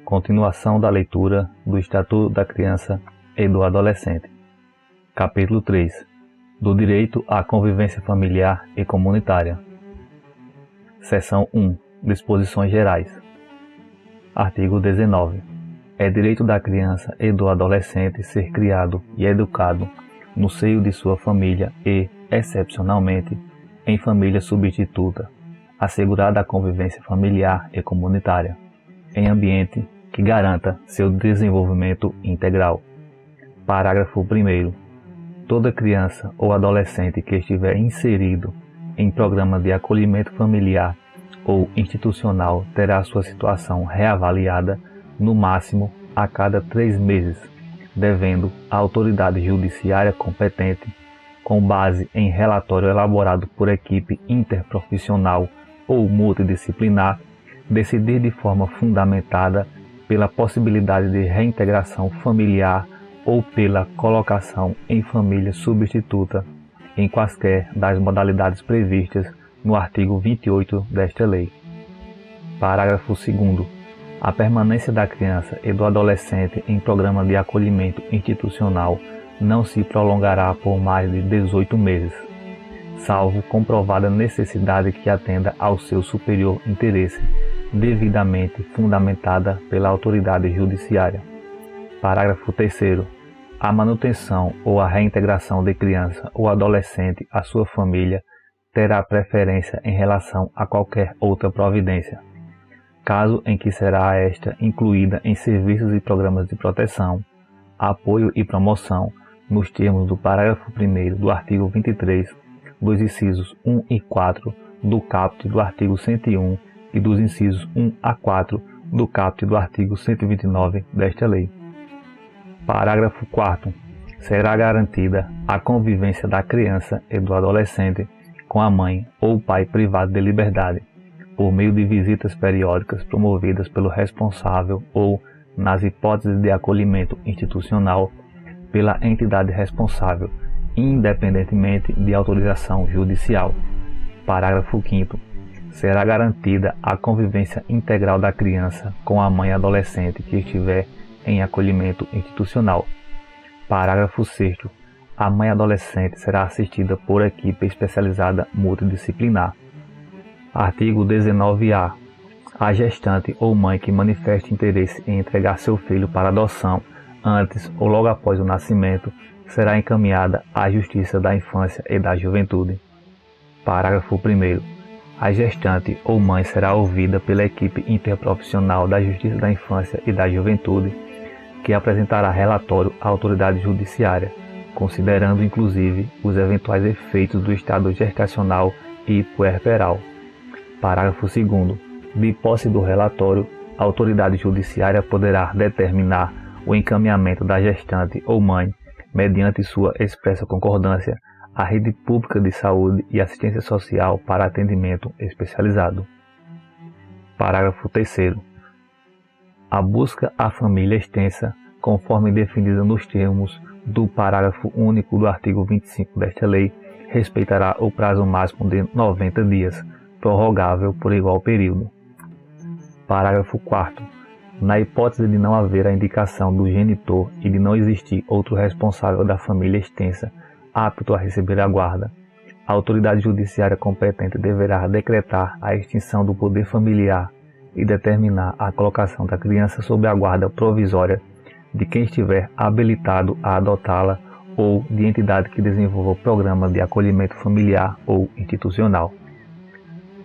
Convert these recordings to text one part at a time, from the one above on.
Continuação da leitura do Estatuto da Criança e do Adolescente. Capítulo 3. Do direito à convivência familiar e comunitária. Seção 1. Disposições gerais. Artigo 19. É direito da criança e do adolescente ser criado e educado no seio de sua família e, excepcionalmente, em família substituta, assegurada a convivência familiar e comunitária, em ambiente que garanta seu desenvolvimento integral. Parágrafo 1º. Toda criança ou adolescente que estiver inserido em programa de acolhimento familiar ou institucional terá sua situação reavaliada no máximo a cada 3 meses, devendo a autoridade judiciária competente, com base em relatório elaborado por equipe interprofissional ou multidisciplinar, decidir de forma fundamentada pela possibilidade de reintegração familiar ou pela colocação em família substituta em quaisquer das modalidades previstas no artigo 28 desta lei. Parágrafo 2º. A permanência da criança e do adolescente em programa de acolhimento institucional não se prolongará por mais de 18 meses, salvo comprovada necessidade que atenda ao seu superior interesse, devidamente fundamentada pela autoridade judiciária. Parágrafo 3º. A manutenção ou a reintegração de criança ou adolescente à sua família terá preferência em relação a qualquer outra providência, caso em que será esta incluída em serviços e programas de proteção, apoio e promoção, nos termos do parágrafo 1º do artigo 23, dos incisos 1 e 4 do caput do artigo 101 e dos incisos 1 a 4 do caput do artigo 129 desta lei. Parágrafo 4º. Será garantida a convivência da criança e do adolescente com a mãe ou pai privado de liberdade, por meio de visitas periódicas promovidas pelo responsável ou, nas hipóteses de acolhimento institucional, pela entidade responsável, independentemente de autorização judicial. Parágrafo 5º. Será garantida a convivência integral da criança com a mãe adolescente que estiver em acolhimento institucional. Parágrafo 6º. A mãe adolescente será assistida por equipe especializada multidisciplinar. Artigo 19-A. A gestante ou mãe que manifeste interesse em entregar seu filho para adoção antes ou logo após o nascimento será encaminhada à Justiça da Infância e da Juventude. Parágrafo 1º. A gestante ou mãe será ouvida pela equipe interprofissional da Justiça da Infância e da Juventude, que apresentará relatório à autoridade judiciária, considerando inclusive os eventuais efeitos do estado gestacional e puerperal. Parágrafo 2º. De posse do relatório, a autoridade judiciária poderá determinar o encaminhamento da gestante ou mãe, mediante sua expressa concordância, à rede pública de saúde e assistência social para atendimento especializado. Parágrafo 3º. A busca à família extensa, conforme definida nos termos do parágrafo único do artigo 25 desta lei, respeitará o prazo máximo de 90 dias, prorrogável por igual período. Parágrafo 4º. Na hipótese de não haver a indicação do genitor e de não existir outro responsável da família extensa apto a receber a guarda, a autoridade judiciária competente deverá decretar a extinção do poder familiar e determinar a colocação da criança sob a guarda provisória de quem estiver habilitado a adotá-la ou de entidade que desenvolva o programa de acolhimento familiar ou institucional.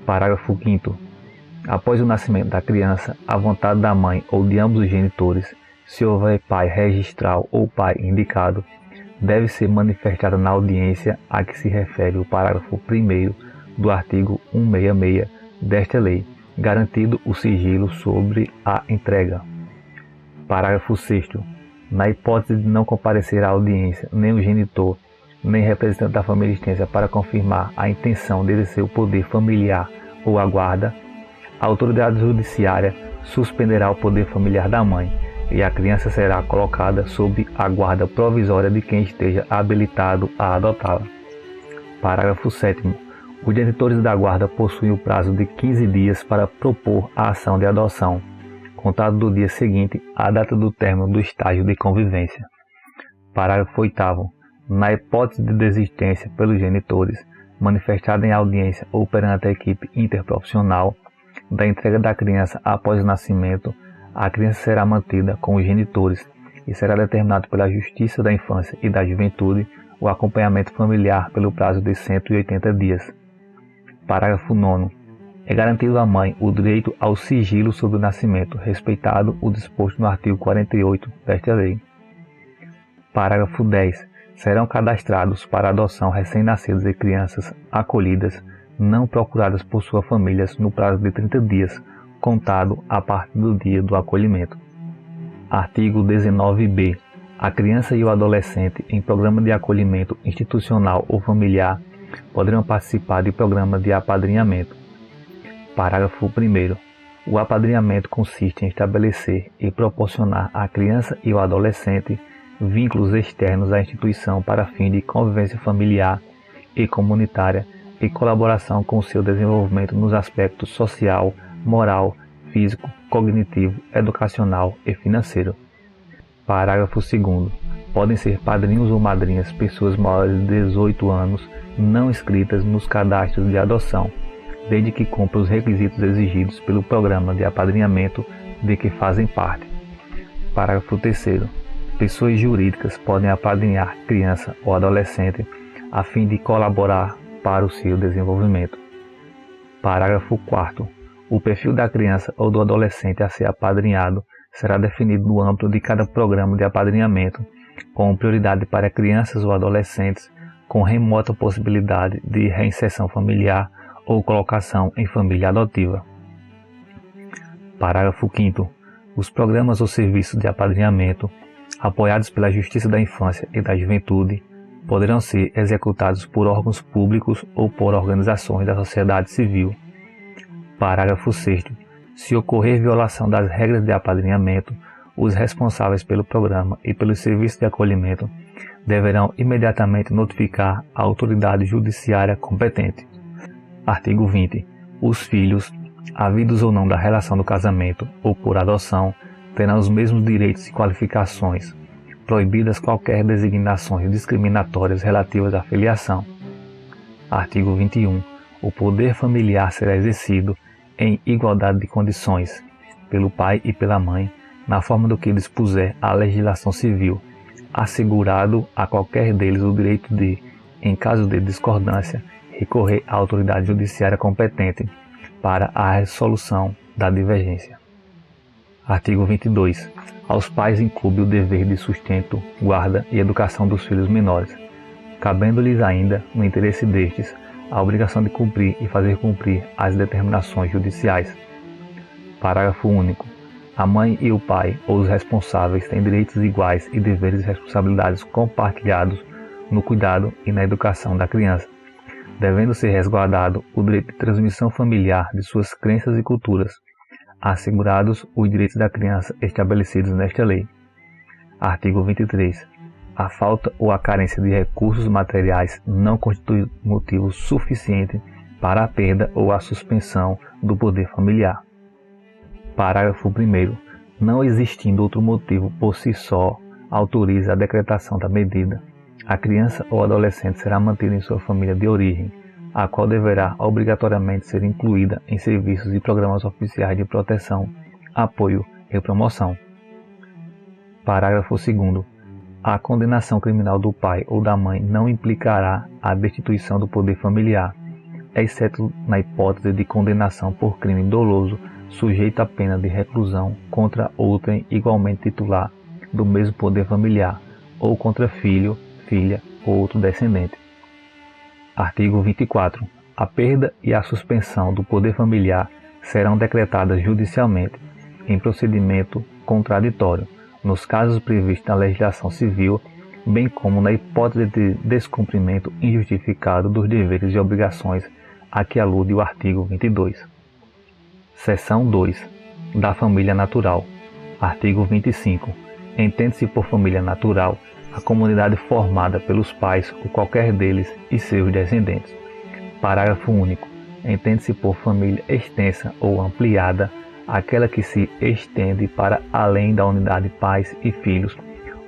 Parágrafo 5º. Após o nascimento da criança, à vontade da mãe ou de ambos os genitores, se houver pai registral ou pai indicado, deve ser manifestada na audiência a que se refere o parágrafo 1º do artigo 166 desta lei, garantido o sigilo sobre a entrega. Parágrafo 6º. Na hipótese de não comparecer à audiência nem o genitor, nem representante da família extensa para confirmar a intenção de exercer o poder familiar ou a guarda, a autoridade judiciária suspenderá o poder familiar da mãe e a criança será colocada sob a guarda provisória de quem esteja habilitado a adotá-la. Parágrafo 7º. Os detentores da guarda possuem o prazo de 15 dias para propor a ação de adoção, contado do dia seguinte à data do término do estágio de convivência. Parágrafo 8º. Na hipótese de desistência pelos genitores, manifestada em audiência ou perante a equipe interprofissional, da entrega da criança após o nascimento, a criança será mantida com os genitores e será determinado pela Justiça da Infância e da Juventude o acompanhamento familiar pelo prazo de 180 dias. Parágrafo 9º. É garantido à mãe o direito ao sigilo sobre o nascimento, respeitado o disposto no artigo 48 desta lei. Parágrafo 10. Serão cadastrados para adoção recém-nascidos e crianças acolhidas não procuradas por suas famílias no prazo de 30 dias, contado a partir do dia do acolhimento. Artigo 19b. A criança e o adolescente em programa de acolhimento institucional ou familiar poderão participar de programa de apadrinhamento. Parágrafo 1º. O apadrinhamento consiste em estabelecer e proporcionar à criança e ao adolescente vínculos externos à instituição para fim de convivência familiar e comunitária e colaboração com seu desenvolvimento nos aspectos social, moral, físico, cognitivo, educacional e financeiro. Parágrafo 2º. Podem ser padrinhos ou madrinhas pessoas maiores de 18 anos não inscritas nos cadastros de adoção, desde que cumpram os requisitos exigidos pelo programa de apadrinhamento de que fazem parte. Parágrafo 3º. Pessoas jurídicas podem apadrinhar criança ou adolescente a fim de colaborar para o seu desenvolvimento. Parágrafo 4º. O perfil da criança ou do adolescente a ser apadrinhado será definido no âmbito de cada programa de apadrinhamento, com prioridade para crianças ou adolescentes com remota possibilidade de reinserção familiar ou colocação em família adotiva. Parágrafo 5º. Os programas ou serviços de apadrinhamento, apoiados pela Justiça da Infância e da Juventude, poderão ser executados por órgãos públicos ou por organizações da sociedade civil. Parágrafo 6º. Se ocorrer violação das regras de apadrinhamento, os responsáveis pelo programa e pelo serviço de acolhimento deverão imediatamente notificar a autoridade judiciária competente. Artigo 20. Os filhos, havidos ou não da relação do casamento ou por adoção, terão os mesmos direitos e qualificações, proibidas qualquer designações discriminatórias relativas à filiação. Artigo 21. O poder familiar será exercido em igualdade de condições pelo pai e pela mãe, na forma do que dispuser a legislação civil, assegurado a qualquer deles o direito de, em caso de discordância, recorrer à autoridade judiciária competente para a resolução da divergência. Artigo 22. Aos pais incumbe o dever de sustento, guarda e educação dos filhos menores, cabendo-lhes ainda, no interesse destes, a obrigação de cumprir e fazer cumprir as determinações judiciais. Parágrafo único. A mãe e o pai, ou os responsáveis, têm direitos iguais e deveres e responsabilidades compartilhados no cuidado e na educação da criança, devendo ser resguardado o direito de transmissão familiar de suas crenças e culturas, assegurados os direitos da criança estabelecidos nesta lei. Artigo 23. A falta ou a carência de recursos materiais não constitui motivo suficiente para a perda ou a suspensão do poder familiar. Parágrafo 1º. Não existindo outro motivo por si só, autoriza a decretação da medida. A criança ou adolescente será mantida em sua família de origem, a qual deverá obrigatoriamente ser incluída em serviços e programas oficiais de proteção, apoio e promoção. Parágrafo 2º. A condenação criminal do pai ou da mãe não implicará a destituição do poder familiar, exceto na hipótese de condenação por crime doloso sujeito à pena de reclusão contra outrem igualmente titular do mesmo poder familiar, ou contra filho, filha ou outro descendente. Artigo 24. A perda e a suspensão do poder familiar serão decretadas judicialmente, em procedimento contraditório, nos casos previstos na legislação civil, bem como na hipótese de descumprimento injustificado dos deveres e obrigações a que alude o artigo 22. Seção 2. Da família natural. Artigo 25. Entende-se por família natural a comunidade formada pelos pais ou qualquer deles e seus descendentes. Parágrafo único. Entende-se por família extensa ou ampliada aquela que se estende para além da unidade pais e filhos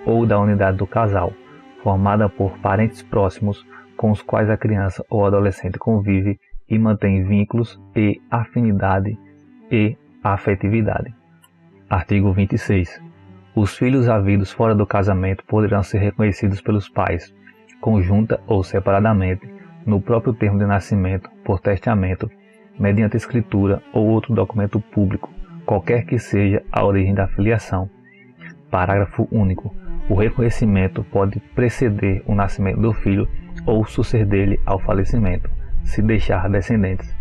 ou da unidade do casal, formada por parentes próximos com os quais a criança ou adolescente convive e mantém vínculos e afinidade e afetividade. Artigo 26. Os filhos havidos fora do casamento poderão ser reconhecidos pelos pais, conjunta ou separadamente, no próprio termo de nascimento, por testamento, mediante escritura ou outro documento público, qualquer que seja a origem da filiação. Parágrafo único. O reconhecimento pode preceder o nascimento do filho ou suceder-lhe ao falecimento, se deixar descendentes.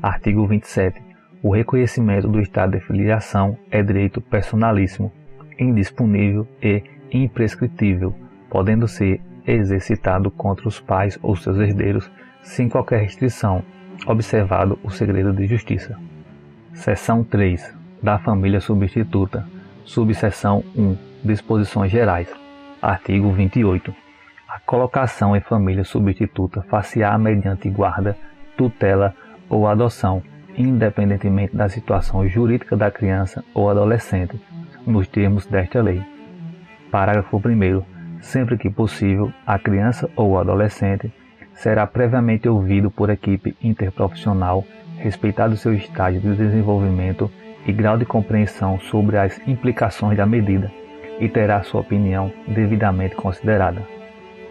Artigo 27. O reconhecimento do estado de filiação é direito personalíssimo, indisponível e imprescritível, podendo ser exercitado contra os pais ou seus herdeiros sem qualquer restrição, observado o segredo de justiça. Seção 3. Da família substituta. Subseção 1. Disposições gerais. Artigo 28. A colocação em família substituta far-se-á mediante guarda, tutela ou adoção, independentemente da situação jurídica da criança ou adolescente, nos termos desta lei. Parágrafo 1º. Sempre que possível, a criança ou o adolescente será previamente ouvido por equipe interprofissional, respeitado seu estágio de desenvolvimento e grau de compreensão sobre as implicações da medida, e terá sua opinião devidamente considerada.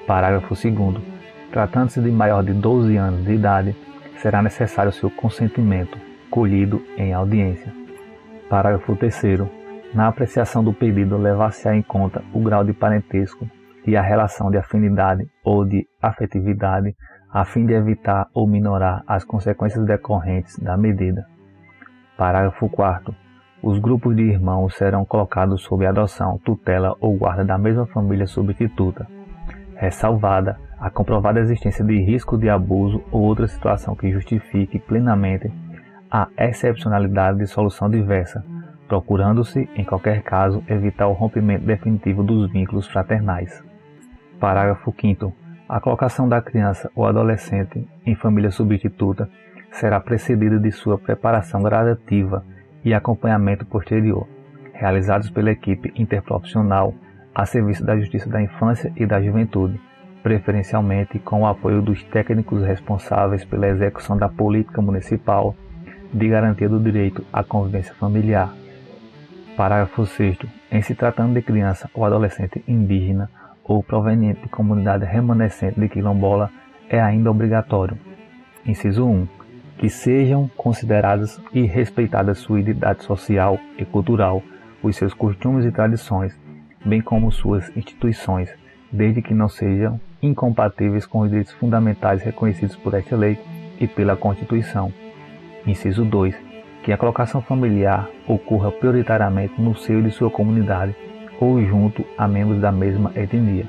Parágrafo 2º. Tratando-se de maior de 12 anos de idade, será necessário seu consentimento, colhido em audiência. Parágrafo 3º. Na apreciação do pedido, levar-se-á em conta o grau de parentesco e a relação de afinidade ou de afetividade, a fim de evitar ou minorar as consequências decorrentes da medida. Parágrafo 4º. Os grupos de irmãos serão colocados sob adoção, tutela ou guarda da mesma família substituta, ressalvada a comprovada existência de risco de abuso ou outra situação que justifique plenamente a excepcionalidade de solução diversa, procurando-se, em qualquer caso, evitar o rompimento definitivo dos vínculos fraternais. Parágrafo 5º. A colocação da criança ou adolescente em família substituta será precedida de sua preparação gradativa e acompanhamento posterior, realizados pela equipe interprofissional a serviço da Justiça da Infância e da Juventude, preferencialmente com o apoio dos técnicos responsáveis pela execução da política municipal de garantia do direito à convivência familiar. Parágrafo 6º. Em se tratando de criança ou adolescente indígena ou proveniente de comunidade remanescente de quilombola, é ainda obrigatório. Inciso 1. Que sejam consideradas e respeitadas sua identidade social e cultural, os seus costumes e tradições, bem como suas instituições, desde que não sejam incompatíveis com os direitos fundamentais reconhecidos por esta lei e pela Constituição. Inciso 2. Que a colocação familiar ocorra prioritariamente no seio de sua comunidade ou junto a membros da mesma etnia.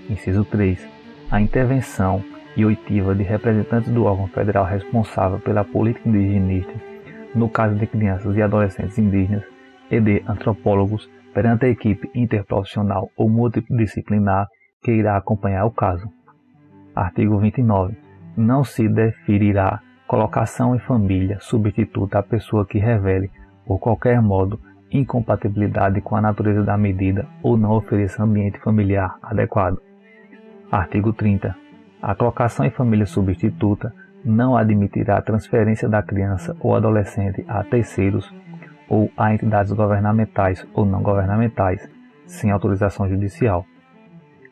Inciso 3. A intervenção e oitiva de representantes do órgão federal responsável pela política indigenista, no caso de crianças e adolescentes indígenas, e de antropólogos perante a equipe interprofissional ou multidisciplinar que irá acompanhar o caso. Artigo 29. Não se deferirá colocação em família substituta à pessoa que revele, por qualquer modo, incompatibilidade com a natureza da medida ou não ofereça ambiente familiar adequado. Artigo 30. A colocação em família substituta não admitirá a transferência da criança ou adolescente a terceiros ou a entidades governamentais ou não governamentais, sem autorização judicial.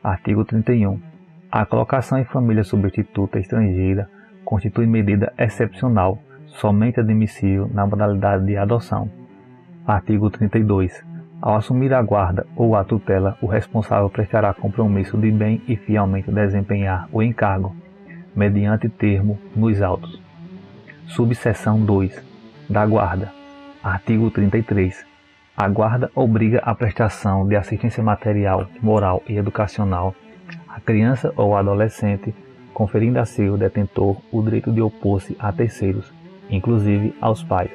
Artigo 31. A colocação em família substituta estrangeira constitui medida excepcional, somente admissível na modalidade de adoção. Artigo 32. Ao assumir a guarda ou a tutela, o responsável prestará compromisso de bem e fielmente desempenhar o encargo, mediante termo nos autos. Subseção 2. Da guarda. Artigo 33. A guarda obriga a prestação de assistência material, moral e educacional à criança ou adolescente, conferindo a seu detentor o direito de opor-se a terceiros, inclusive aos pais.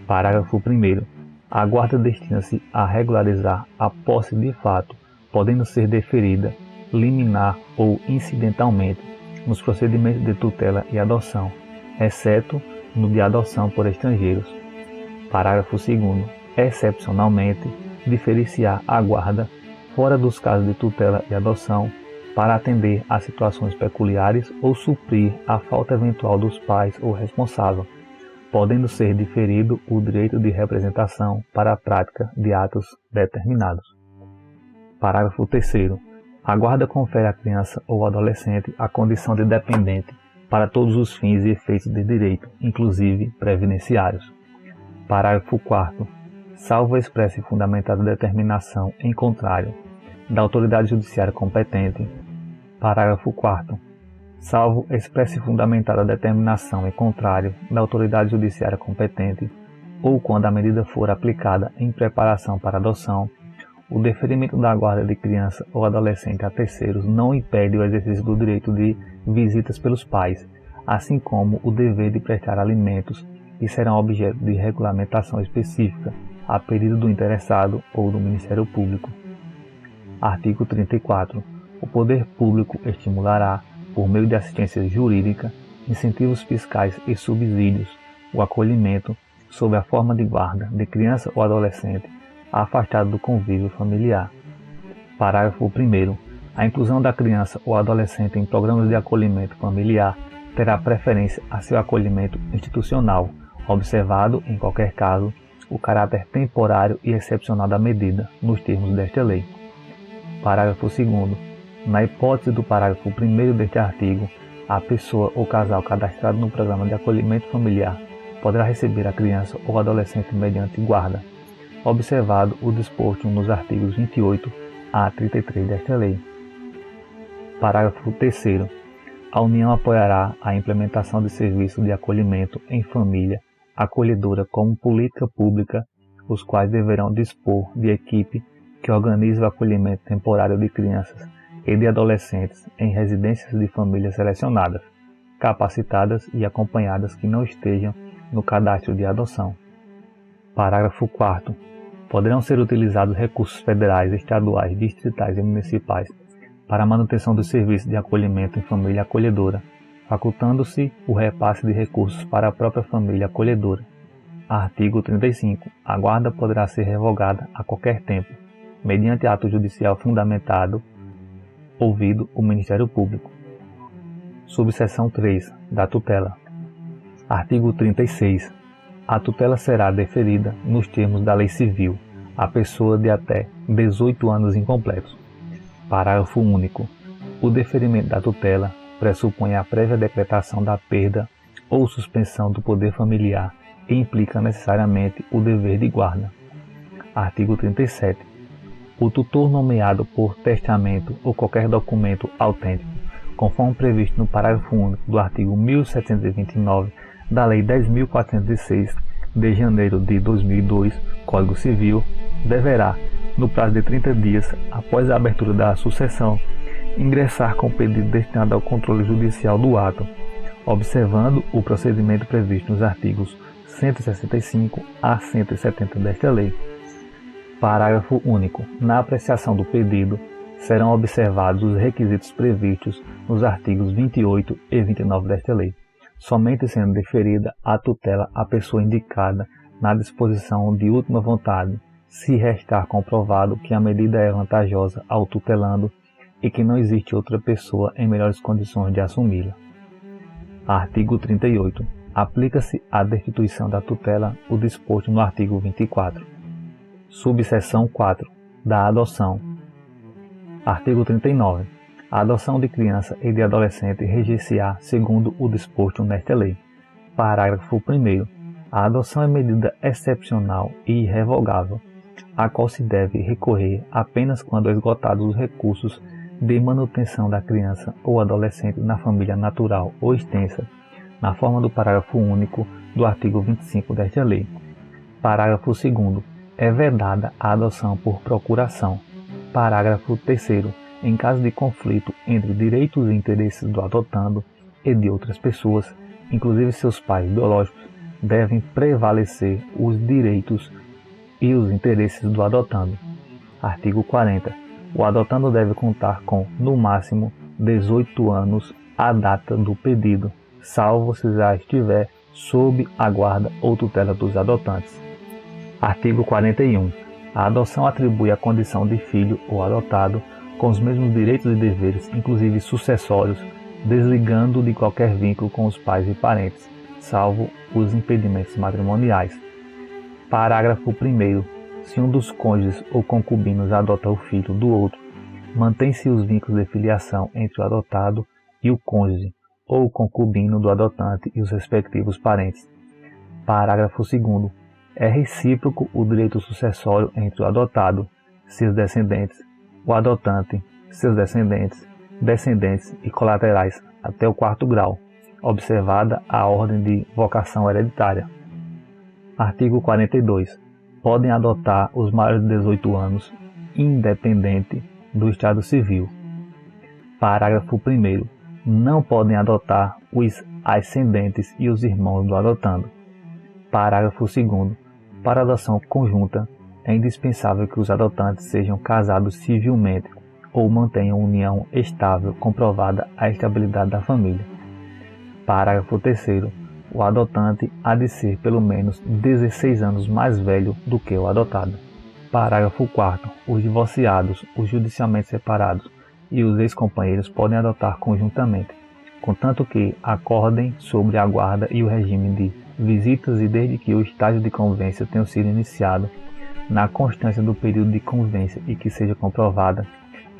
Parágrafo 1º. A guarda destina-se a regularizar a posse de fato, podendo ser deferida, liminar ou incidentalmente nos procedimentos de tutela e adoção, exceto no de adoção por estrangeiros. Parágrafo 2º. Excepcionalmente, diferenciar a guarda fora dos casos de tutela e adoção para atender a situações peculiares ou suprir a falta eventual dos pais ou responsável, podendo ser diferido o direito de representação para a prática de atos determinados. Parágrafo 3º. A guarda confere à criança ou adolescente a condição de dependente para todos os fins e efeitos de direito, inclusive previdenciários. Parágrafo 4º. Salvo expressa e fundamentada determinação em contrário da autoridade judiciária competente. Parágrafo 4º. Salvo expressa e fundamentada determinação em contrário da autoridade judiciária competente, ou quando a medida for aplicada em preparação para adoção, o deferimento da guarda de criança ou adolescente a terceiros não impede o exercício do direito de visitas pelos pais, assim como o dever de prestar alimentos, e serão objeto de regulamentação específica, a pedido do interessado ou do Ministério Público. Artigo 34. O poder público estimulará, por meio de assistência jurídica, incentivos fiscais e subsídios, o acolhimento, sob a forma de guarda, de criança ou adolescente afastado do convívio familiar. Parágrafo 1º. A inclusão da criança ou adolescente em programas de acolhimento familiar terá preferência a seu acolhimento institucional, observado, em qualquer caso, o caráter temporário e excepcional da medida, nos termos desta lei. Parágrafo 2º. Na hipótese do parágrafo 1º deste artigo, a pessoa ou casal cadastrado no programa de acolhimento familiar poderá receber a criança ou adolescente mediante guarda, observado o disposto nos artigos 28 a 33 desta lei. Parágrafo 3º. A União apoiará a implementação de serviços de acolhimento em família acolhedora como política pública, os quais deverão dispor de equipe que organize o acolhimento temporário de crianças e de adolescentes em residências de famílias selecionadas, capacitadas e acompanhadas que não estejam no cadastro de adoção. Parágrafo 4º. Poderão ser utilizados recursos federais, estaduais, distritais e municipais para a manutenção dos serviços de acolhimento em família acolhedora, facultando-se o repasse de recursos para a própria família acolhedora. Artigo 35. A guarda poderá ser revogada a qualquer tempo, mediante ato judicial fundamentado, ouvido o Ministério Público. Subseção 3. Da tutela. Artigo 36. A tutela será deferida, nos termos da Lei Civil, à pessoa de até 18 anos incompletos. Parágrafo único. O deferimento da tutela pressupõe a prévia decretação da perda ou suspensão do poder familiar e implica necessariamente o dever de guarda. Artigo 37. O tutor nomeado por testamento ou qualquer documento autêntico, conforme previsto no parágrafo único do artigo 1729 da Lei 10.406 de janeiro de 2002, Código Civil, deverá, no prazo de 30 dias após a abertura da sucessão, ingressar com o pedido destinado ao controle judicial do ato, observando o procedimento previsto nos artigos 165 a 170 desta lei. Parágrafo único. Na apreciação do pedido, serão observados os requisitos previstos nos artigos 28 e 29 desta lei, somente sendo deferida a tutela à pessoa indicada na disposição de última vontade, se restar comprovado que a medida é vantajosa ao tutelando e que não existe outra pessoa em melhores condições de assumi-la. Artigo 38. Aplica-se à destituição da tutela o disposto no artigo 24. Subseção 4. Da adoção. Artigo 39. A adoção de criança e de adolescente reger-se-á segundo o disposto nesta lei. Parágrafo 1º. A adoção é medida excepcional e irrevogável, a qual se deve recorrer apenas quando esgotados os recursos de manutenção da criança ou adolescente na família natural ou extensa, na forma do parágrafo único do artigo 25 desta lei. Parágrafo 2º. É vedada a adoção por procuração. Parágrafo 3º. Em caso de conflito entre direitos e interesses do adotando e de outras pessoas, inclusive seus pais biológicos, devem prevalecer os direitos e os interesses do adotando. Artigo 40. O adotando deve contar com, no máximo, 18 anos à data do pedido, salvo se já estiver sob a guarda ou tutela dos adotantes. Artigo 41. A adoção atribui a condição de filho ou adotado com os mesmos direitos e deveres, inclusive sucessórios, desligando de qualquer vínculo com os pais e parentes, salvo os impedimentos matrimoniais. Parágrafo 1º. Se um dos cônjuges ou concubinos adota o filho do outro, mantém-se os vínculos de filiação entre o adotado e o cônjuge ou o concubino do adotante e os respectivos parentes. Parágrafo 2º. É recíproco o direito sucessório entre o adotado, seus descendentes, o adotante, seus descendentes, descendentes e colaterais até o 4º grau, observada a ordem de vocação hereditária. Artigo 42. Podem adotar os maiores de 18 anos, independente do estado civil. Parágrafo 1º. Não podem adotar os ascendentes e os irmãos do adotando. Parágrafo 2º. Para adoção conjunta, é indispensável que os adotantes sejam casados civilmente ou mantenham união estável comprovada a estabilidade da família. Parágrafo 3º. O adotante há de ser pelo menos 16 anos mais velho do que o adotado. Parágrafo 4º. Os divorciados, os judicialmente separados e os ex-companheiros podem adotar conjuntamente, contanto que acordem sobre a guarda e o regime de visitas e desde que o estágio de convivência tenha sido iniciado, na constância do período de convivência e que seja comprovada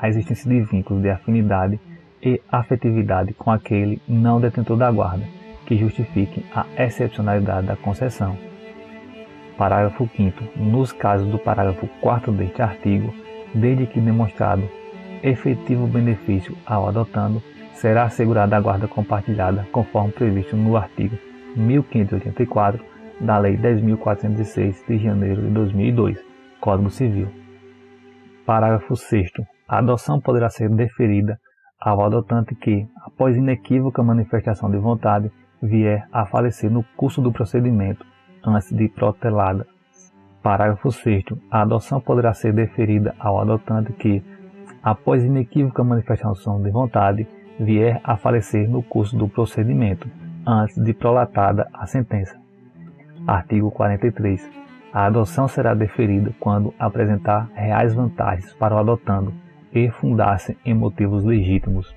a existência de vínculos de afinidade e afetividade com aquele não detentor da guarda, que justifiquem a excepcionalidade da concessão. Parágrafo 5º. Nos casos do parágrafo 4º deste artigo, desde que demonstrado efetivo benefício ao adotando, será assegurada a guarda compartilhada conforme previsto no artigo 1584 da Lei 10.406 de janeiro de 2002, Código Civil. Parágrafo 6º. A adoção poderá ser deferida ao adotante que, após inequívoca manifestação de vontade, vier a falecer no curso do procedimento, antes de protelada. Parágrafo 6º. A adoção poderá ser deferida ao adotante que, após inequívoca manifestação de vontade, vier a falecer no curso do procedimento, antes de prolatada a sentença. Artigo 43. A adoção será deferida quando apresentar reais vantagens para o adotando e fundar-se em motivos legítimos.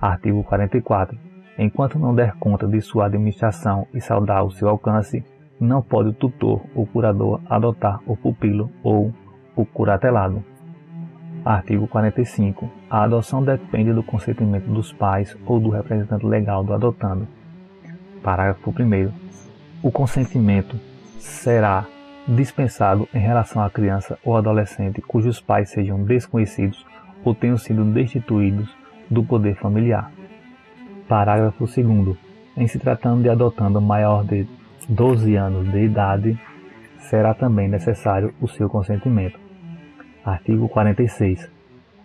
Artigo 44. Enquanto não der conta de sua administração e saldar o seu alcance, não pode o tutor ou curador adotar o pupilo ou o curatelado. Artigo 45. A adoção depende do consentimento dos pais ou do representante legal do adotando. Parágrafo 1º. O consentimento será dispensado em relação à criança ou adolescente cujos pais sejam desconhecidos ou tenham sido destituídos do poder familiar. Parágrafo 2º. Em se tratando de adotando maior de 12 anos de idade, será também necessário o seu consentimento. Artigo 46.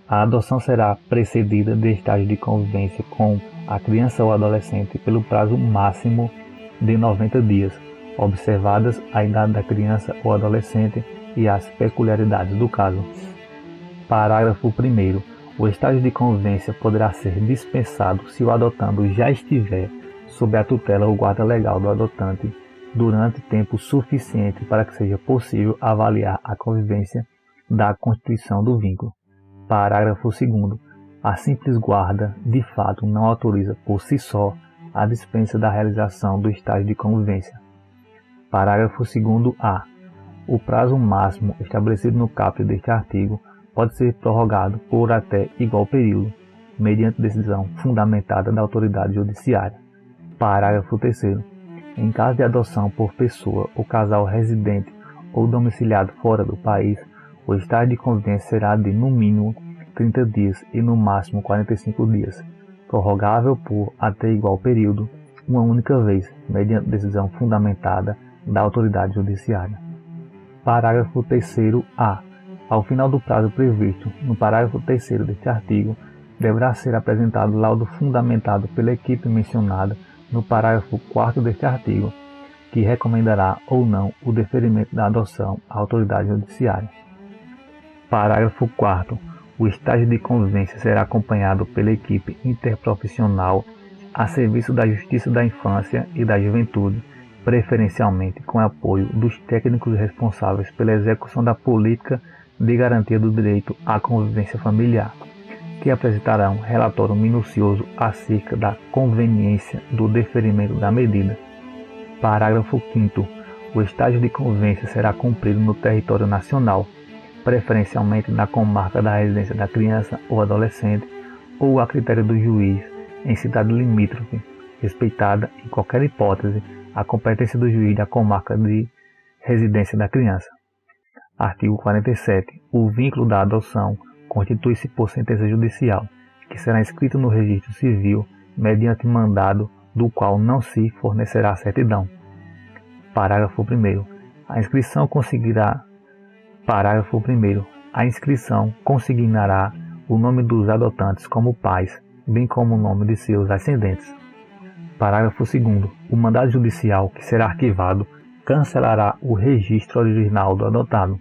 A adoção será precedida de estágio de convivência com a criança ou adolescente pelo prazo máximo de 90 dias, observadas a idade da criança ou adolescente e as peculiaridades do caso. Parágrafo 1º. O estágio de convivência poderá ser dispensado se o adotando já estiver sob a tutela ou guarda legal do adotante durante tempo suficiente para que seja possível avaliar a convivência da constituição do vínculo. Parágrafo 2º. A simples guarda, de fato, não autoriza por si só a dispensa da realização do estágio de convivência. Parágrafo 2º-A. O prazo máximo estabelecido no caput deste artigo pode ser prorrogado por até igual período, mediante decisão fundamentada da autoridade judiciária. Parágrafo 3º. Em caso de adoção por pessoa ou casal residente ou domiciliado fora do país, o estágio de convivência será de, no mínimo, 30 dias e, no máximo, 45 dias, prorrogável por até igual período, uma única vez, mediante decisão fundamentada da autoridade judiciária. Parágrafo 3º-A. Ao final do prazo previsto no parágrafo 3º deste artigo, deverá ser apresentado laudo fundamentado pela equipe mencionada no parágrafo 4º deste artigo, que recomendará ou não o deferimento da adoção à autoridade judiciária. Parágrafo 4º. O estágio de convivência será acompanhado pela equipe interprofissional a serviço da Justiça da Infância e da Juventude preferencialmente com apoio dos técnicos responsáveis pela execução da política de garantia do direito à convivência familiar, que apresentarão relatório minucioso acerca da conveniência do deferimento da medida. Parágrafo 5º. O estágio de convivência será cumprido no território nacional, preferencialmente na comarca da residência da criança ou adolescente, ou a critério do juiz, em cidade limítrofe, respeitada, em qualquer hipótese, a competência do juiz da comarca de residência da criança. Artigo 47. O vínculo da adoção constitui-se por sentença judicial, que será inscrito no registro civil mediante mandado do qual não se fornecerá certidão. Parágrafo 1º. A inscrição consignará o nome dos adotantes como pais, bem como o nome de seus ascendentes. Parágrafo 2º. O mandado judicial, que será arquivado, cancelará o registro original do adotado.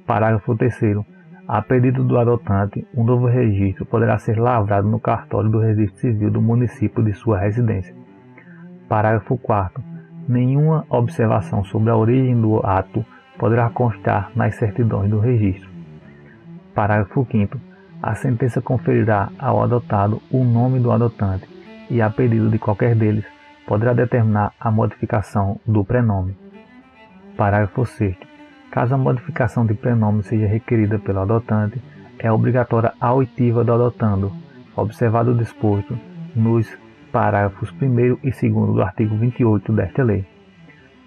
Parágrafo 3º. A pedido do adotante, um novo registro poderá ser lavrado no cartório do registro civil do município de sua residência. Parágrafo 4º. Nenhuma observação sobre a origem do ato poderá constar nas certidões do registro. Parágrafo 5º. A sentença conferirá ao adotado o nome do adotante e, a pedido de qualquer deles, poderá determinar a modificação do prenome. Parágrafo 6º. Caso a modificação de prenome seja requerida pelo adotante, é obrigatória a oitiva do adotando, observado o disposto nos parágrafos 1º e 2º do artigo 28 desta lei.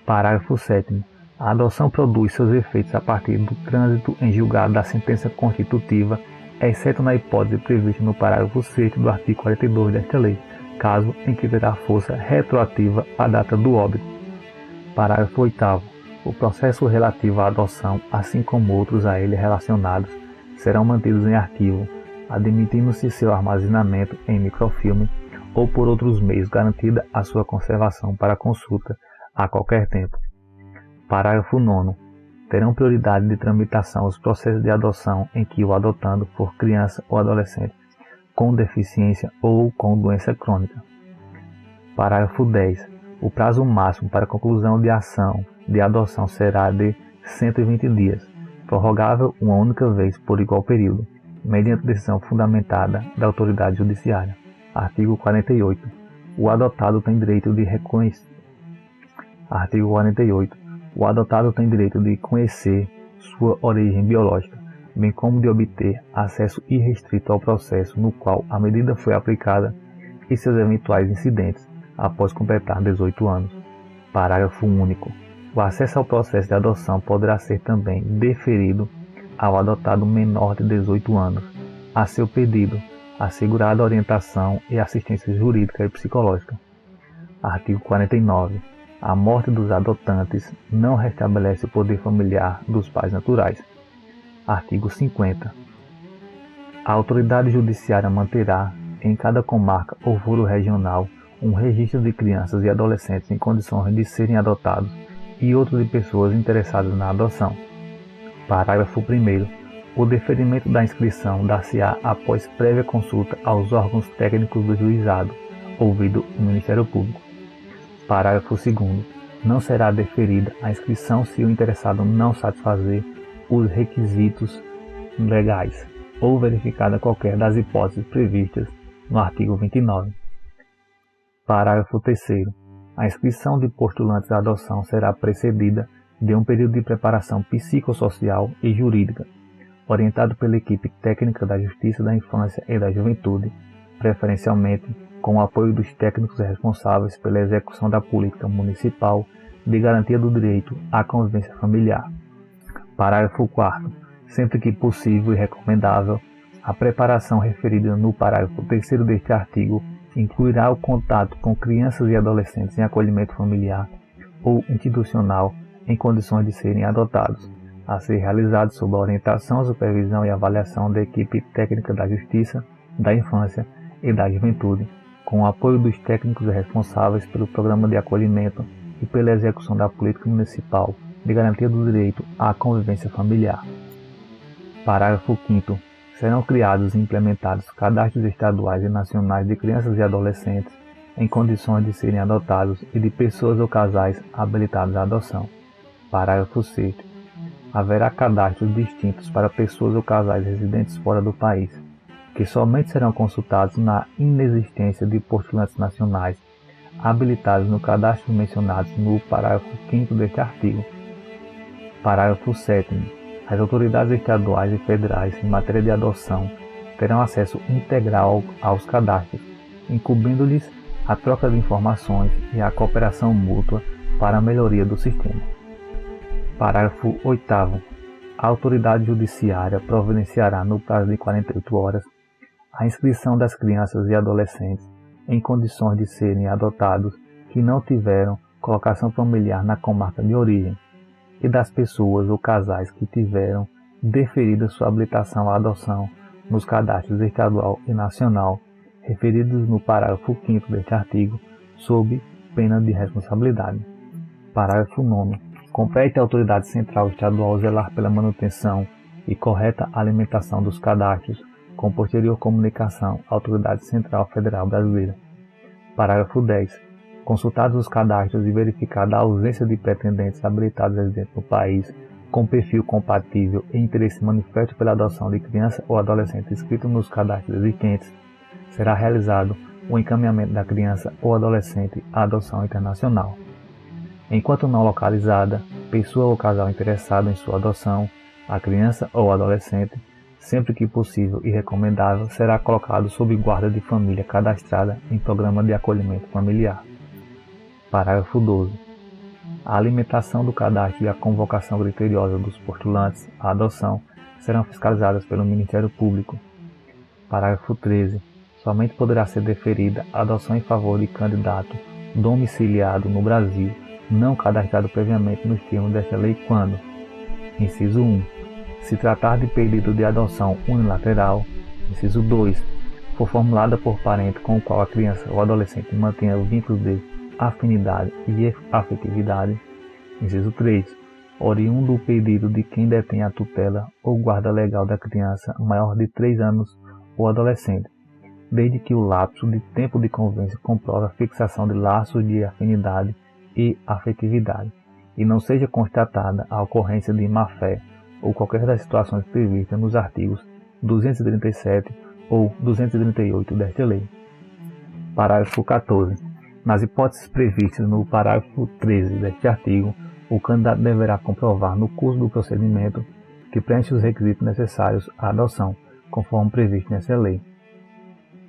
Parágrafo 7º. A adoção produz seus efeitos a partir do trânsito em julgado da sentença constitutiva, exceto na hipótese prevista no parágrafo 6º do artigo 42 desta lei, caso em que terá força retroativa à data do óbito. Parágrafo 8º. O processo relativo à adoção, assim como outros a ele relacionados, serão mantidos em arquivo, admitindo-se seu armazenamento em microfilme ou por outros meios, garantida a sua conservação para consulta a qualquer tempo. Parágrafo 9º. Terão prioridade de tramitação os processos de adoção em que o adotando for criança ou adolescente com deficiência ou com doença crônica. Parágrafo 10. O prazo máximo para conclusão de ação de adoção será de 120 dias, prorrogável uma única vez por igual período, mediante decisão fundamentada da autoridade judiciária. Artigo 48. O adotado tem direito de Artigo 48. O adotado tem direito de conhecer sua origem biológica, bem como de obter acesso irrestrito ao processo no qual a medida foi aplicada e seus eventuais incidentes, após completar 18 anos. Parágrafo único. O acesso ao processo de adoção poderá ser também deferido ao adotado menor de 18 anos, a seu pedido, assegurada orientação e assistência jurídica e psicológica. Artigo 49. A morte dos adotantes não restabelece o poder familiar dos pais naturais. Artigo 50. A autoridade judiciária manterá, em cada comarca ou foro regional, um registro de crianças e adolescentes em condições de serem adotados e outros de pessoas interessadas na adoção. Parágrafo 1º. O deferimento da inscrição dar-se-á após prévia consulta aos órgãos técnicos do juizado, ouvido o Ministério Público. Parágrafo 2º. Não será deferida a inscrição se o interessado não satisfazer os requisitos legais ou verificada qualquer das hipóteses previstas no artigo 29. Parágrafo 3º. A inscrição de postulantes à adoção será precedida de um período de preparação psicossocial e jurídica, orientado pela equipe técnica da Justiça da Infância e da Juventude, preferencialmente com o apoio dos técnicos responsáveis pela execução da política municipal de garantia do direito à convivência familiar. Parágrafo 4º. Sempre que possível e recomendável, a preparação referida no parágrafo 3º deste artigo incluirá o contato com crianças e adolescentes em acolhimento familiar ou institucional em condições de serem adotados, a ser realizado sob a orientação, supervisão e avaliação da equipe técnica da Justiça, da Infância e da Juventude, com o apoio dos técnicos responsáveis pelo programa de acolhimento e pela execução da política municipal de garantia do direito à convivência familiar. Parágrafo 5º. Serão criados e implementados cadastros estaduais e nacionais de crianças e adolescentes, em condições de serem adotados e de pessoas ou casais habilitados à adoção. Parágrafo 6º. Haverá cadastros distintos para pessoas ou casais residentes fora do país, que somente serão consultados na inexistência de postulantes nacionais habilitados no cadastro mencionados no parágrafo 5º deste artigo. Parágrafo 7º. As autoridades estaduais e federais em matéria de adoção terão acesso integral aos cadastros, incumbindo-lhes a troca de informações e a cooperação mútua para a melhoria do sistema. Parágrafo 8º. A autoridade judiciária providenciará no prazo de 48 horas a inscrição das crianças e adolescentes em condições de serem adotados que não tiveram colocação familiar na comarca de origem e das pessoas ou casais que tiveram deferida sua habilitação à adoção nos cadastros estadual e nacional referidos no parágrafo 5º deste artigo, sob pena de responsabilidade. Parágrafo 9º. Compete à autoridade central estadual zelar pela manutenção e correta alimentação dos cadastros, com posterior comunicação à Autoridade Central Federal Brasileira. Parágrafo 10. Consultados os cadastros e verificada a ausência de pretendentes habilitados residentes no país com perfil compatível e interesse manifesto pela adoção de criança ou adolescente inscrito nos cadastros existentes, será realizado o encaminhamento da criança ou adolescente à adoção internacional. Enquanto não localizada, pessoa ou casal interessado em sua adoção, a criança ou adolescente, sempre que possível e recomendável, será colocado sob guarda de família cadastrada em programa de acolhimento familiar. Parágrafo 12. A alimentação do cadastro e a convocação criteriosa dos postulantes à adoção serão fiscalizadas pelo Ministério Público. Parágrafo 13. Somente poderá ser deferida a adoção em favor de candidato domiciliado no Brasil, não cadastrado previamente nos termos desta lei quando: inciso 1. Se tratar de pedido de adoção unilateral. Inciso 2. For formulada por parente com o qual a criança ou adolescente mantenha vínculos de afinidade e afetividade. Inciso 3. Oriundo o pedido de quem detém a tutela ou guarda legal da criança maior de 3 anos ou adolescente, desde que o lapso de tempo de convivência comprove a fixação de laços de afinidade e afetividade, e não seja constatada a ocorrência de má-fé ou qualquer das situações previstas nos artigos 237 ou 238 desta lei. Parágrafo 14. Nas hipóteses previstas no parágrafo 13 deste artigo, o candidato deverá comprovar no curso do procedimento que preenche os requisitos necessários à adoção, conforme previsto nessa lei.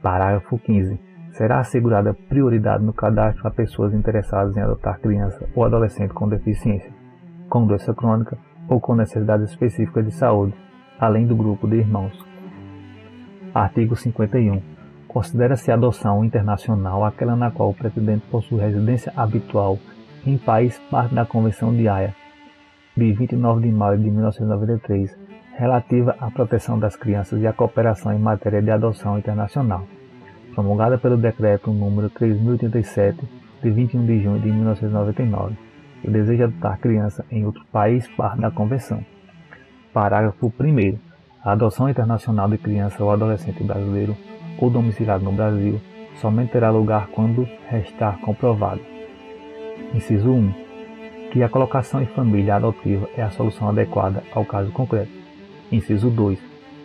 Parágrafo 15. Será assegurada prioridade no cadastro a pessoas interessadas em adotar criança ou adolescente com deficiência, com doença crônica ou com necessidades específicas de saúde, além do grupo de irmãos. Artigo 51. Considera-se adoção internacional aquela na qual o pretendente possui residência habitual em país parte da Convenção de Haia, de 29 de maio de 1993, relativa à proteção das crianças e à cooperação em matéria de adoção internacional, promulgada pelo Decreto nº 3087, de 21 de junho de 1999, e deseja adotar criança em outro país parte da Convenção. Parágrafo 1º. A adoção internacional de criança ou adolescente brasileiro ou domiciliado no Brasil somente terá lugar quando restar comprovado: inciso 1. Que a colocação em família adotiva é a solução adequada ao caso concreto. Inciso 2.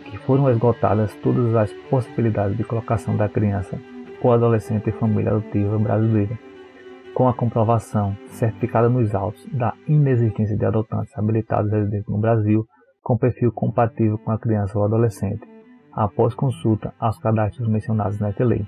Que foram esgotadas todas as possibilidades de colocação da criança ou adolescente em família adotiva brasileira, com a comprovação, certificada nos autos, da inexistência de adotantes habilitados residentes no Brasil com perfil compatível com a criança ou adolescente, após consulta aos cadastros mencionados nesta lei.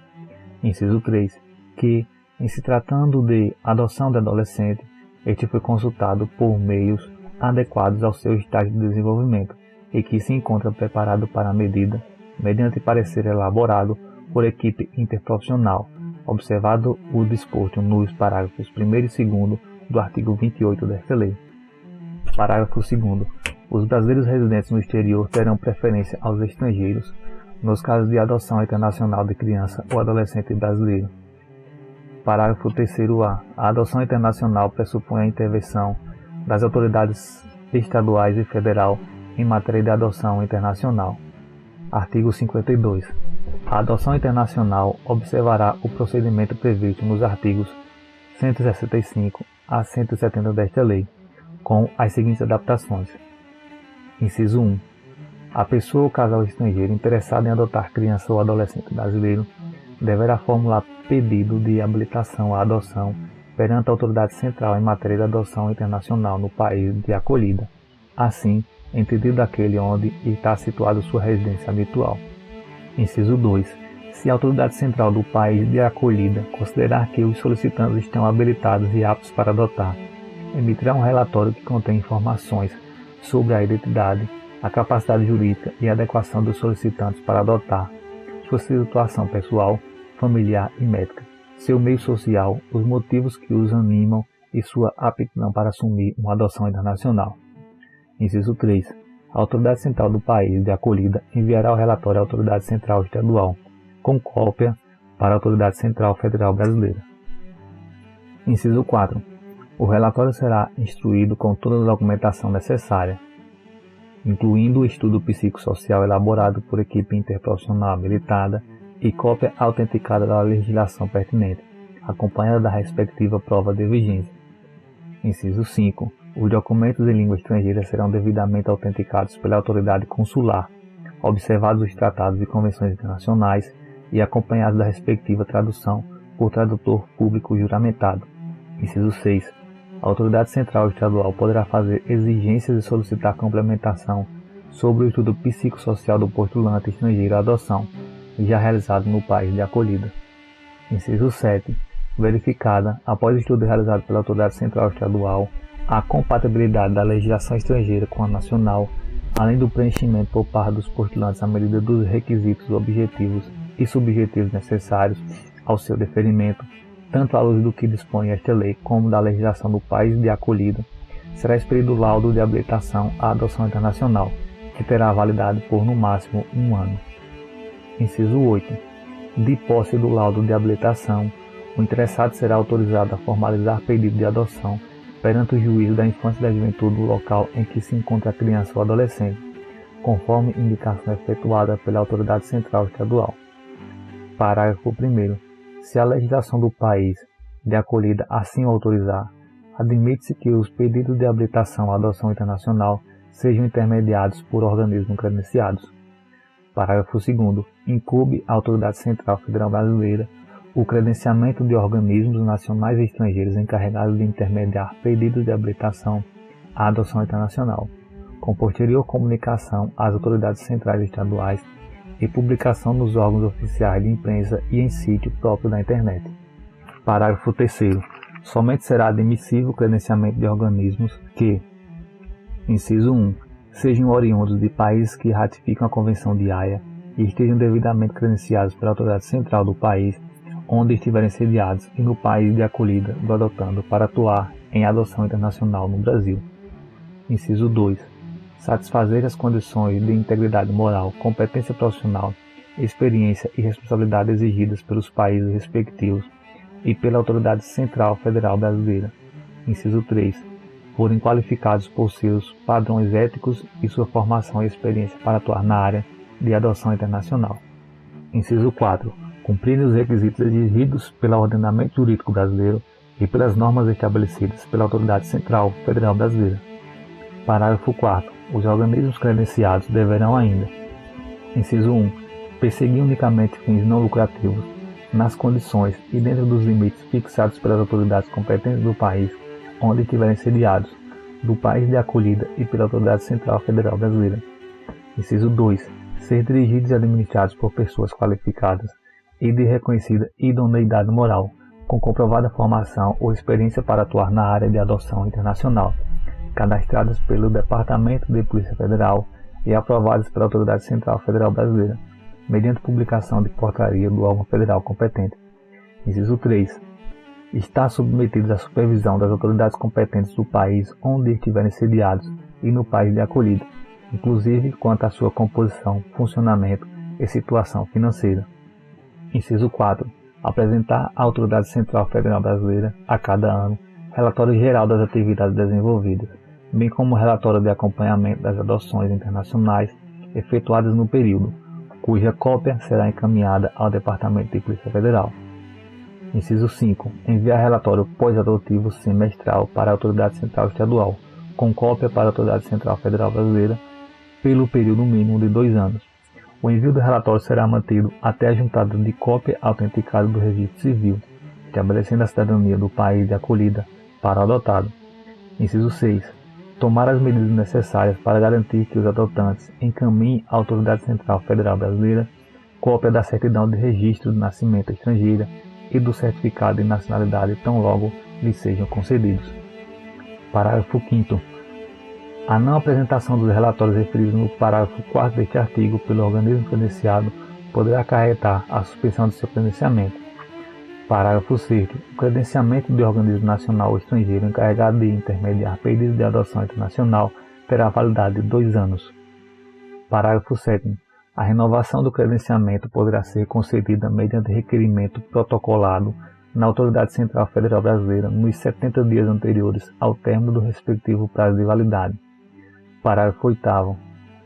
Inciso 3. Que, em se tratando de adoção de adolescente, este foi consultado por meios adequados ao seu estágio de desenvolvimento e que se encontra preparado para a medida, mediante parecer elaborado por equipe interprofissional, observado o disposto nos parágrafos 1º e 2º do artigo 28 desta lei. Parágrafo 2º. Os brasileiros residentes no exterior terão preferência aos estrangeiros nos casos de adoção internacional de criança ou adolescente brasileiro. Parágrafo 3º-A. A adoção internacional pressupõe a intervenção das autoridades estaduais e federal em matéria de adoção internacional. Artigo 52. A adoção internacional observará o procedimento previsto nos artigos 165 a 170 desta lei, com as seguintes adaptações. Inciso 1. A pessoa ou casal estrangeiro interessado em adotar criança ou adolescente brasileiro deverá formular pedido de habilitação à adoção perante a autoridade central em matéria de adoção internacional no país de acolhida, assim entendido aquele onde está situada sua residência habitual. Inciso 2. Se a autoridade central do país de acolhida considerar que os solicitantes estão habilitados e aptos para adotar, emitirá um relatório que contém informações sobre a identidade, a capacidade jurídica e a adequação dos solicitantes para adotar, sua situação pessoal, familiar e médica, seu meio social, os motivos que os animam e sua aptidão para assumir uma adoção internacional. Inciso 3. A autoridade central do país de acolhida enviará o relatório à autoridade central estadual, com cópia para a autoridade central federal brasileira. Inciso 4. O relatório será instruído com toda a documentação necessária, incluindo o estudo psicossocial elaborado por equipe interprofissional habilitada e cópia autenticada da legislação pertinente, acompanhada da respectiva prova de vigência. Inciso 5. Os documentos em língua estrangeira serão devidamente autenticados pela autoridade consular, observados os tratados e convenções internacionais e acompanhados da respectiva tradução por tradutor público juramentado. Inciso 6. A autoridade central estadual poderá fazer exigências e solicitar complementação sobre o estudo psicossocial do postulante estrangeiro à adoção, já realizado no país de acolhida. Inciso 7. Verificada, após o estudo realizado pela autoridade central estadual, a compatibilidade da legislação estrangeira com a nacional, além do preenchimento por parte dos postulantes à medida dos requisitos objetivos e subjetivos necessários ao seu deferimento, tanto à luz do que dispõe esta lei como da legislação do país de acolhida, será expedido o laudo de habilitação à adoção internacional, que terá validade por no máximo 1 ano. Inciso 8. De posse do laudo de habilitação, o interessado será autorizado a formalizar pedido de adoção perante o juiz da infância e da juventude do local em que se encontra a criança ou adolescente, conforme indicação efetuada pela autoridade central estadual. Parágrafo 1º. Se a legislação do país de acolhida assim o autorizar, admite-se que os pedidos de habilitação à adoção internacional sejam intermediados por organismos credenciados. Parágrafo 2º. Incumbe à Autoridade Central Federal Brasileira o credenciamento de organismos nacionais e estrangeiros encarregados de intermediar pedidos de habilitação à adoção internacional, com posterior comunicação às autoridades centrais estaduais e publicação nos órgãos oficiais de imprensa e em sítio próprio da internet. Parágrafo 3º. Somente será admissível o credenciamento de organismos que, inciso 1, sejam oriundos de países que ratificam a Convenção de Haia e estejam devidamente credenciados pela autoridade central do país onde estiverem sediados e no país de acolhida do adotando para atuar em adoção internacional no Brasil. Inciso 2. Satisfazer as condições de integridade moral, competência profissional, experiência e responsabilidade exigidas pelos países respectivos e pela Autoridade Central Federal Brasileira. Inciso 3. Forem qualificados por seus padrões éticos e sua formação e experiência para atuar na área de adoção internacional. Inciso 4. Cumprirem os requisitos exigidos pelo ordenamento jurídico brasileiro e pelas normas estabelecidas pela Autoridade Central Federal Brasileira. Parágrafo 4º. Os organismos credenciados deverão ainda: inciso 1. Perseguir unicamente fins não lucrativos, nas condições e dentro dos limites fixados pelas autoridades competentes do país onde estiverem sediados, do país de acolhida e pela Autoridade Central Federal Brasileira. Inciso 2. Ser dirigidos e administrados por pessoas qualificadas e de reconhecida idoneidade moral, com comprovada formação ou experiência para atuar na área de adoção internacional, cadastradas pelo Departamento de Polícia Federal e aprovadas pela Autoridade Central Federal Brasileira, mediante publicação de portaria do órgão federal competente. Inciso 3. Está submetidos à supervisão das autoridades competentes do país onde estiverem sediados e no país de acolhida, inclusive quanto à sua composição, funcionamento e situação financeira. Inciso 4. Apresentar à Autoridade Central Federal Brasileira, a cada ano, relatório geral das atividades desenvolvidas, bem como relatório de acompanhamento das adoções internacionais efetuadas no período, cuja cópia será encaminhada ao Departamento de Polícia Federal. Inciso 5. Enviar relatório pós-adotivo semestral para a Autoridade Central Estadual, com cópia para a Autoridade Central Federal Brasileira, pelo período mínimo de 2 anos. O envio do relatório será mantido até a juntada de cópia autenticada do registro civil, estabelecendo a cidadania do país de acolhida para o adotado. Inciso 6. Tomar as medidas necessárias para garantir que os adotantes encaminhem à Autoridade Central Federal Brasileira cópia da certidão de registro de nascimento estrangeira e do certificado de nacionalidade tão logo lhes sejam concedidos. Parágrafo 5º. A não apresentação dos relatórios referidos no parágrafo 4º deste artigo pelo organismo credenciado poderá acarretar a suspensão de seu credenciamento. Parágrafo 6º. O credenciamento de organismo nacional ou estrangeiro encarregado de intermediar pedido de adoção internacional terá validade de 2 anos. Parágrafo 7º. A renovação do credenciamento poderá ser concedida mediante requerimento protocolado na Autoridade Central Federal Brasileira nos 70 dias anteriores ao término do respectivo prazo de validade. Parágrafo 8º.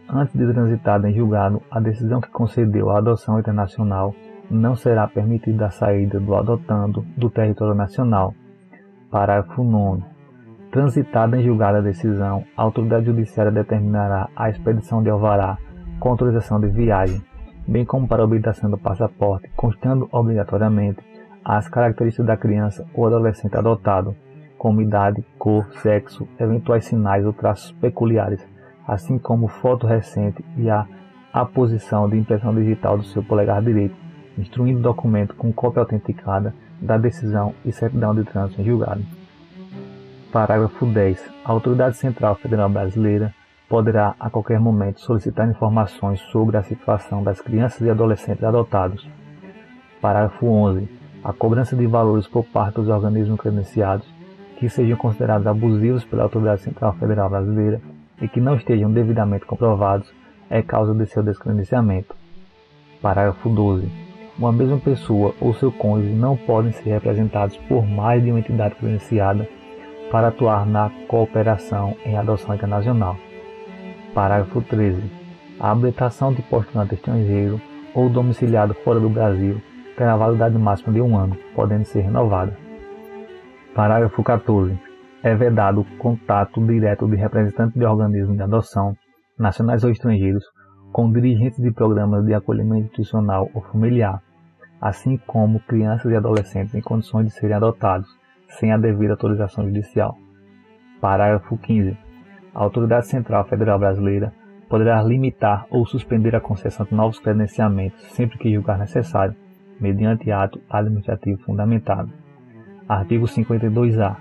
Antes de transitada em julgado, a decisão que concedeu a adoção internacional não será permitida a saída do adotando do território nacional. Parágrafo 9º. Transitada em julgado a decisão, a autoridade judiciária determinará a expedição de alvará com autorização de viagem, bem como para a obtenção do passaporte, constando obrigatoriamente as características da criança ou adolescente adotado, como idade, cor, sexo, eventuais sinais ou traços peculiares, assim como foto recente e a aposição de impressão digital do seu polegar direito, instruindo o documento com cópia autenticada da decisão e certidão de trânsito em julgado. Parágrafo 10. A Autoridade Central Federal Brasileira poderá a qualquer momento solicitar informações sobre a situação das crianças e adolescentes adotados. Parágrafo 11. A cobrança de valores por parte dos organismos credenciados que sejam considerados abusivos pela Autoridade Central Federal Brasileira e que não estejam devidamente comprovados é causa de seu descredenciamento. Parágrafo 12. Uma mesma pessoa ou seu cônjuge não podem ser representados por mais de uma entidade credenciada para atuar na cooperação em adoção internacional. Parágrafo 13. A habilitação de postulante estrangeiro ou domiciliado fora do Brasil terá validade máxima de 1 ano, podendo ser renovada. Parágrafo 14. É vedado o contato direto de representantes de organismos de adoção, nacionais ou estrangeiros, com dirigentes de programas de acolhimento institucional ou familiar, assim como crianças e adolescentes em condições de serem adotados, sem a devida autorização judicial. Parágrafo 15. A Autoridade Central Federal Brasileira poderá limitar ou suspender a concessão de novos credenciamentos sempre que julgar necessário, mediante ato administrativo fundamentado. Artigo 52-A.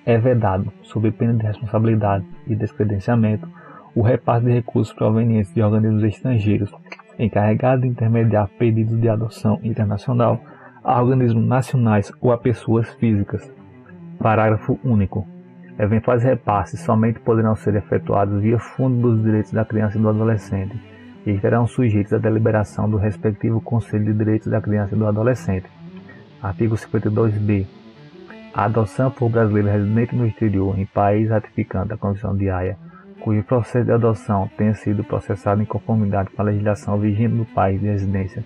É vedado, sob pena de responsabilidade e descredenciamento, o repasse de recursos provenientes de organismos estrangeiros encarregados de intermediar pedidos de adoção internacional a organismos nacionais ou a pessoas físicas. Parágrafo único. Eventuais repasses somente poderão ser efetuados via Fundo dos Direitos da Criança e do Adolescente e estarão sujeitos à deliberação do respectivo Conselho de Direitos da Criança e do Adolescente. Artigo 52-B. A adoção por brasileiro residente no exterior em país ratificante da Convenção de Haia, cujo processo de adoção tenha sido processado em conformidade com a legislação vigente do país de residência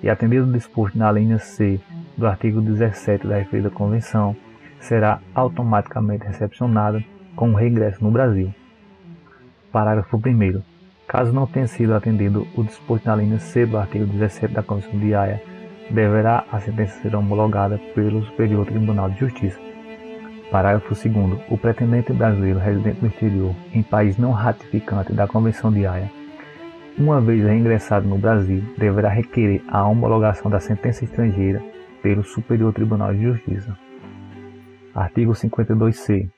e atendido o disposto na linha C do artigo 17 da referida Convenção, será automaticamente recepcionada com o regresso no Brasil. Parágrafo 1º. Caso não tenha sido atendido o disposto na linha C do artigo 17 da Convenção de Haia, deverá a sentença ser homologada pelo Superior Tribunal de Justiça. Parágrafo 2º. O pretendente brasileiro residente no exterior em país não ratificante da Convenção de Haia, uma vez reingressado no Brasil, deverá requerer a homologação da sentença estrangeira pelo Superior Tribunal de Justiça. Artigo 52-C.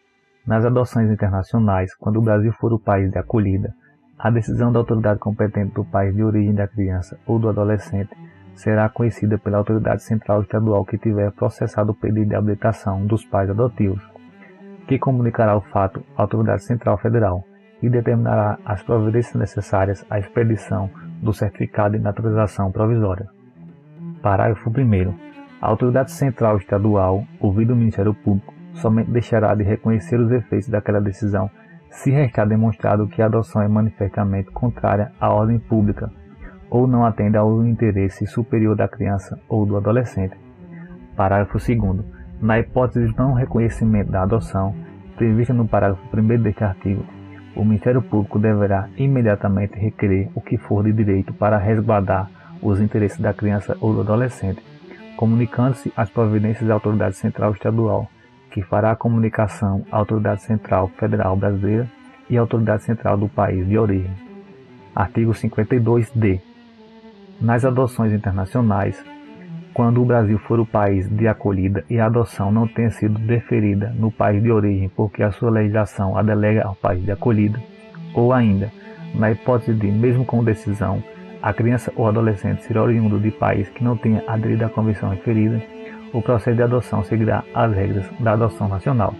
Nas adoções internacionais, quando o Brasil for o país de acolhida, a decisão da autoridade competente do país de origem da criança ou do adolescente será conhecida pela autoridade central estadual que tiver processado o pedido de habilitação dos pais adotivos, que comunicará o fato à autoridade central federal e determinará as providências necessárias à expedição do certificado de naturalização provisória. Parágrafo 1º. A autoridade central estadual, ouvido o Ministério Público, somente deixará de reconhecer os efeitos daquela decisão se restar demonstrado que a adoção é manifestamente contrária à ordem pública ou não atende ao interesse superior da criança ou do adolescente. Parágrafo 2º. Na hipótese de não reconhecimento da adoção, prevista no parágrafo 1º deste artigo, o Ministério Público deverá imediatamente requerer o que for de direito para resguardar os interesses da criança ou do adolescente, comunicando-se as providências da Autoridade Central Estadual, que fará a comunicação à Autoridade Central Federal Brasileira e à Autoridade Central do país de origem. Artigo 52-D. Nas adoções internacionais, quando o Brasil for o país de acolhida e a adoção não tenha sido deferida no país de origem porque a sua legislação a delega ao país de acolhida, ou ainda, na hipótese de, mesmo com decisão, a criança ou adolescente ser oriundo de país que não tenha aderido à convenção referida, o processo de adoção seguirá as regras da adoção nacional.